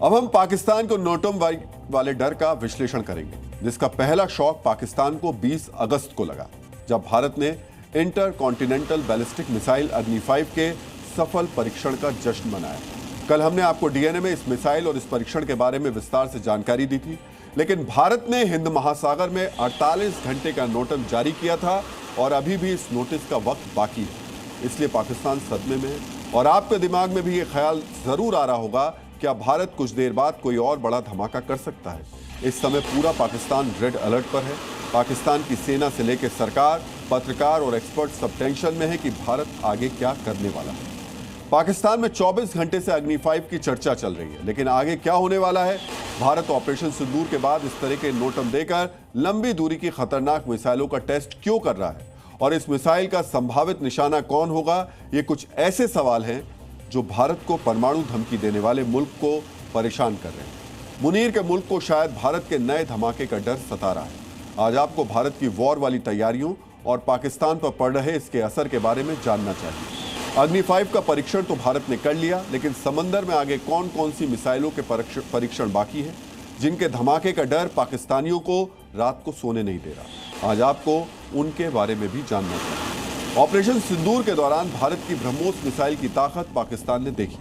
अब हम पाकिस्तान को नोटम वाले डर का विश्लेषण करेंगे, जिसका पहला शॉक पाकिस्तान को 20 अगस्त को लगा, जब भारत ने इंटर कॉन्टिनेंटल बैलिस्टिक मिसाइल अग्नि 5 के सफल परीक्षण का जश्न मनाया। कल हमने आपको डीएनए में इस मिसाइल और इस परीक्षण के बारे में विस्तार से जानकारी दी थी, लेकिन भारत ने हिंद महासागर में 48 घंटे का नोटम जारी किया था और अभी भी इस नोटिस का वक्त बाकी है। इसलिए पाकिस्तान सदमे में है और आपके दिमाग में भी ये ख्याल जरूर आ रहा होगा, क्या भारत कुछ देर बाद कोई और बड़ा धमाका कर सकता है? इस समय पूरा पाकिस्तान रेड अलर्ट पर है। पाकिस्तान की सेना से लेकर सरकार, पत्रकार और एक्सपर्ट सब टेंशन में है कि भारत आगे क्या करने वाला है। पाकिस्तान में 24 घंटे से अग्नि 5 की चर्चा चल रही है, लेकिन आगे क्या होने वाला है? भारत ऑपरेशन सिंदूर के बाद इस तरह के नोटम देकर लंबी दूरी की खतरनाक मिसाइलों का टेस्ट क्यों कर रहा है? और इस मिसाइल का संभावित निशाना कौन होगा? ये कुछ ऐसे सवाल हैं जो भारत को परमाणु धमकी देने वाले मुल्क को परेशान कर रहे हैं। मुनीर के मुल्क को शायद भारत के नए धमाके का डर सता रहा है। आज आपको भारत की वॉर वाली तैयारियों और पाकिस्तान पर पड़ रहे इसके असर के बारे में जानना चाहिए। अग्नि 5 का परीक्षण तो भारत ने कर लिया, लेकिन समंदर में आगे कौन कौन सी मिसाइलों के परीक्षण बाकी है, जिनके धमाके का डर पाकिस्तानियों को रात को सोने नहीं दे रहा। आज आपको उनके बारे में भी जानना चाहिए। ऑपरेशन सिंदूर के दौरान भारत की ब्रह्मोस मिसाइल की ताकत पाकिस्तान ने देखी।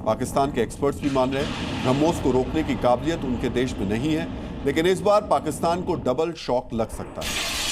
पाकिस्तान के एक्सपर्ट्स भी मान रहे हैं ब्रह्मोस को रोकने की काबिलियत उनके देश में नहीं है, लेकिन इस बार पाकिस्तान को डबल शॉक लग सकता है।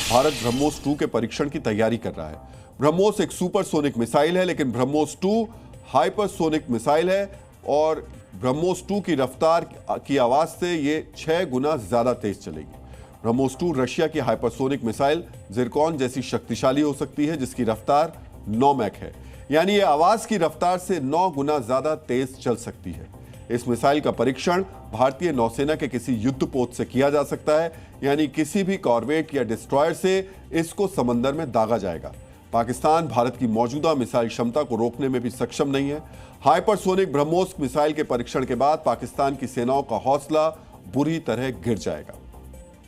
भारत ब्रह्मोस 2 के परीक्षण की तैयारी कर रहा है। ब्रह्मोस एक सुपरसोनिक मिसाइल है, लेकिन ब्रह्मोस 2 हाइपरसोनिक मिसाइल है और ब्रह्मोस 2 की रफ्तार की आवाज से ये 6 गुना ज्यादा तेज चलेगी। ब्रह्मोस 2 रशिया की हाइपरसोनिक मिसाइल जिरकॉन जैसी शक्तिशाली हो सकती है, जिसकी रफ्तार 9 मैक है, यानी ये आवाज की रफ्तार से 9 गुना ज्यादा तेज चल सकती है। इस मिसाइल का परीक्षण भारतीय नौसेना के किसी युद्धपोत से किया जा सकता है, यानी किसी भी कॉर्वेट या डिस्ट्रॉयर से इसको समंदर में दागा जाएगा। पाकिस्तान भारत की मौजूदा मिसाइल क्षमता को रोकने में भी सक्षम नहीं है। हाइपरसोनिक ब्रह्मोस मिसाइल के परीक्षण के बाद पाकिस्तान की सेनाओं का हौसला बुरी तरह गिर जाएगा।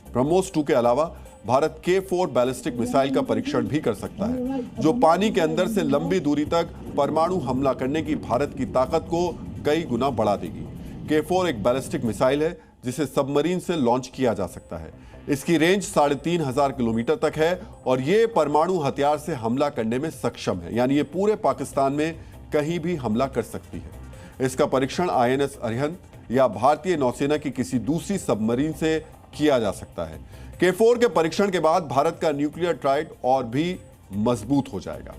ब्रह्मोस 2 के अलावा भारत K4 बैलिस्टिक मिसाइल का परीक्षण भी कर सकता है, जो पानी के अंदर से लंबी दूरी तक परमाणु हमला करने की भारत की ताकत को कई गुना बढ़ा देगी। K4 एक बैलिस्टिक मिसाइल है जिसे सबमरीन से लॉन्च किया जा सकता है। इसकी रेंज 3500 किलोमीटर तक है और ये परमाणु हथियार से हमला करने में सक्षम है, यानी ये पूरे पाकिस्तान में कहीं भी हमला कर सकती है। इसका परीक्षण INS अरिहंत या भारतीय नौसेना की किसी दूसरी सबमरीन से किया जा सकता है। K4 के परीक्षण के बाद भारत का न्यूक्लियर ट्राइड और भी मजबूत हो जाएगा।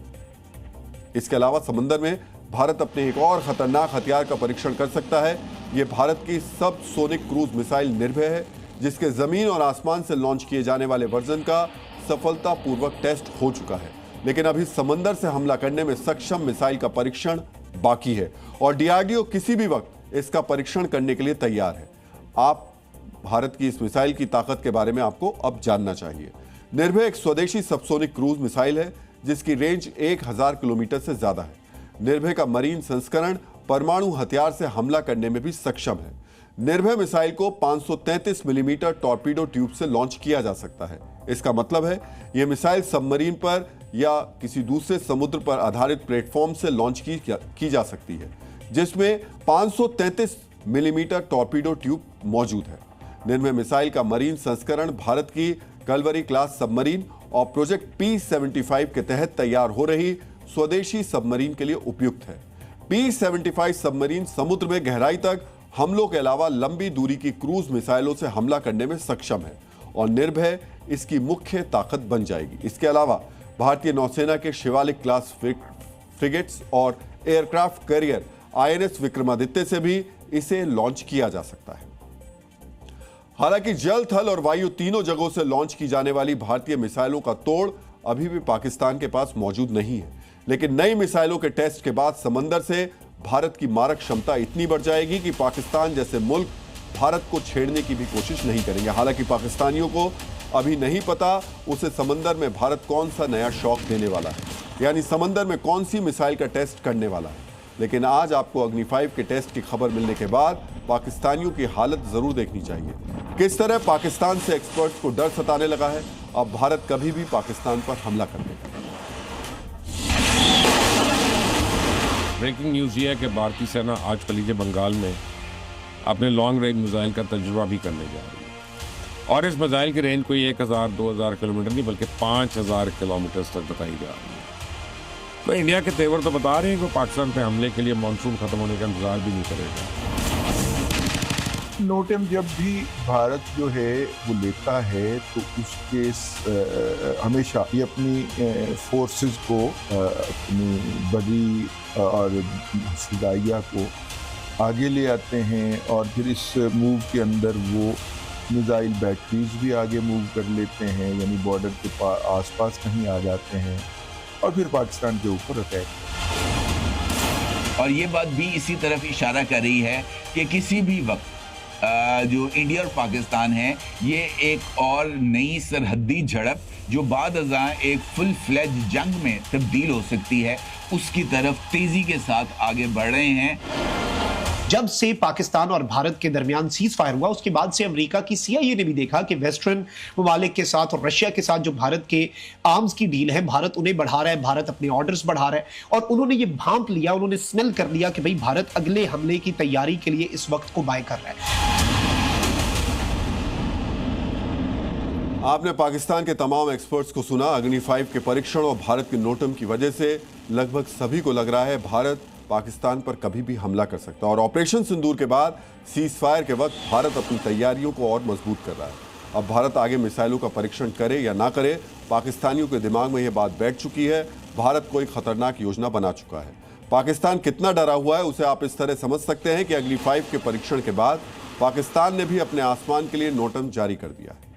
इसके अलावा समंदर में भारत अपने एक और खतरनाक हथियार का परीक्षण कर सकता है। यह भारत की सब सोनिक क्रूज मिसाइल निर्भय है, जिसके जमीन और आसमान से लॉन्च किए जाने वाले वर्जन का सफलतापूर्वक टेस्ट हो चुका है, लेकिन अभी समंदर से हमला करने में सक्षम मिसाइल का परीक्षण बाकी है और DRDO किसी भी वक्त इसका परीक्षण करने के लिए तैयार है। आप भारत की इस मिसाइल की ताकत के बारे में आपको अब जानना चाहिए। निर्भय एक स्वदेशी सबसोनिक क्रूज मिसाइल है जिसकी रेंज 1000 किलोमीटर से ज्यादा है। निर्भय का मरीन संस्करण परमाणु हथियार से हमला करने में भी सक्षम है। निर्भय मिसाइल को 533 मिलीमीटर टॉर्पीडो ट्यूब से लॉन्च किया जा सकता है। इसका मतलब है यह मिसाइल सबमरीन पर या किसी दूसरे समुद्र पर आधारित प्लेटफॉर्म से लॉन्च की जा सकती है, जिसमें 533 मिलीमीटर टॉर्पीडो ट्यूब मौजूद है। निर्भय मिसाइल का मरीन संस्करण भारत की कलवरी क्लास सबमरीन और प्रोजेक्ट P-75 के तहत तैयार हो रही स्वदेशी सबमरीन के लिए उपयुक्त है। P-75 सबमरीन समुद्र में गहराई तक हमलों के अलावा लंबी दूरी की क्रूज मिसाइलों से हमला करने में सक्षम है और निर्भय इसकी मुख्य ताकत बन जाएगी। इसके अलावा भारतीय नौसेना के शिवालिक क्लास फ्रिगेट्स और एयरक्राफ्ट कैरियर INS विक्रमादित्य से भी इसे लॉन्च किया जा सकता है। हालांकि जल, थल और वायु तीनों जगहों से लॉन्च की जाने वाली भारतीय मिसाइलों का तोड़ अभी भी पाकिस्तान के पास मौजूद नहीं है, लेकिन नई मिसाइलों के टेस्ट के बाद समंदर से भारत की मारक क्षमता इतनी बढ़ जाएगी कि पाकिस्तान जैसे मुल्क भारत को छेड़ने की भी कोशिश नहीं करेंगे। हालांकि पाकिस्तानियों को अभी नहीं पता उसे समंदर में भारत कौन सा नया शॉक देने वाला है, यानी समंदर में कौन सी मिसाइल का टेस्ट करने वाला है। लेकिन आज आपको अग्नि 5 के टेस्ट की खबर मिलने के बाद पाकिस्तानियों की हालत जरूर देखनी चाहिए। किस तरह पाकिस्तान से एक्सपर्ट्स को डर सताने लगा है। अब भारत कभी भी पाकिस्तान पर हमला कर देगा। ब्रेकिंग न्यूज ये है कि भारतीय सेना आज कलीजे बंगाल में अपने लॉन्ग रेंज मिसाइल का तजुर्बा भी करने जा रही है। और इस मिसाइल की रेंज कोई 1000-2000 किलोमीटर नहीं बल्कि 5000 किलोमीटर तक बताई जा रही है। तो इंडिया के तेवर तो बता रहे हैं कि पाकिस्तान पे हमले के लिए मानसून खत्म होने का इंतजार भी नहीं करेगा। नोटम जब भी भारत जो है वो लेता है तो उसके हमेशा ये अपनी फोर्सेस को अपनी बड़ी और फिदाइया को आगे ले आते हैं और फिर इस मूव के अंदर वो मिसाइल बैटरीज भी आगे मूव कर लेते हैं, यानी बॉर्डर के आसपास कहीं आ जाते हैं और फिर पाकिस्तान के ऊपर अटैक। और ये बात भी इसी तरफ इशारा कर रही है कि किसी भी वक्त जो इंडिया और पाकिस्तान है ये एक और नई सरहदी झड़प जो बाद अज़ां एक फुल फ्लेज जंग में तब्दील हो सकती है, उसकी तरफ तेजी के साथ आगे बढ़ रहे हैं। जब से पाकिस्तान और भारत के दरमियान सीज फायर हुआ उसके बाद से अमेरिका की CIA ने भी देखा कि वेस्टर्न ममालिक के साथ और रशिया के साथ जो भारत के आर्म्स की डील है, भारत उन्हें बढ़ा रहा है, भारत अपने ऑर्डर्स बढ़ा रहा है और उन्होंने ये भांप लिया, उन्होंने स्मेल कर लिया कि भाई भारत अगले हमले की तैयारी के लिए इस वक्त को बाय कर रहा है। आपने पाकिस्तान के तमाम एक्सपर्ट्स को सुना। अग्नि 5 के परीक्षण और भारत के नोटम की वजह से लगभग सभी को लग रहा है भारत पाकिस्तान पर कभी भी हमला कर सकता है और ऑपरेशन सिंदूर के बाद सीज फायर के वक्त भारत अपनी तैयारियों को और मजबूत कर रहा है। अब भारत आगे मिसाइलों का परीक्षण करे या ना करे, पाकिस्तानियों के दिमाग में यह बात बैठ चुकी है। भारत कोई खतरनाक योजना बना चुका है। पाकिस्तान कितना डरा हुआ है उसे आप इस तरह समझ सकते हैं कि अग्नि 5 के परीक्षण के बाद पाकिस्तान ने भी अपने आसमान के लिए नोटम जारी कर दिया है।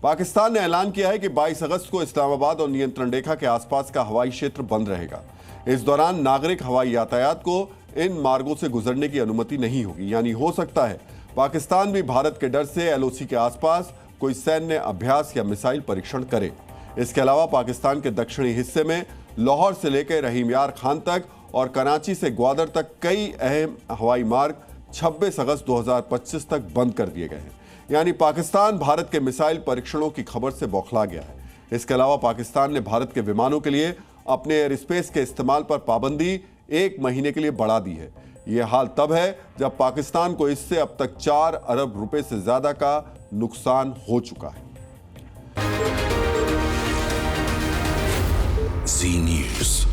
पाकिस्तान ने ऐलान किया है कि 22 अगस्त को इस्लामाबाद और नियंत्रण रेखा के आसपास का हवाई क्षेत्र बंद रहेगा। इस दौरान नागरिक हवाई यातायात को इन मार्गों से गुजरने की अनुमति नहीं होगी, यानी हो सकता है पाकिस्तान भी भारत के डर से LOC के आसपास कोई सैन्य अभ्यास या मिसाइल परीक्षण करे। इसके अलावा पाकिस्तान के दक्षिणी हिस्से में लाहौर से लेकर रहीम यार खान तक और कराची से ग्वादर तक कई अहम हवाई मार्ग 26 अगस्त 2025 तक बंद कर दिए गए हैं। यानी पाकिस्तान भारत के मिसाइल परीक्षणों की खबर से बौखला गया है। इसके अलावा पाकिस्तान ने भारत के विमानों के लिए अपने एयर स्पेस के इस्तेमाल पर पाबंदी 1 महीने के लिए बढ़ा दी है। यह हाल तब है जब पाकिस्तान को इससे अब तक 4 अरब रुपए से ज्यादा का नुकसान हो चुका है। Zee News.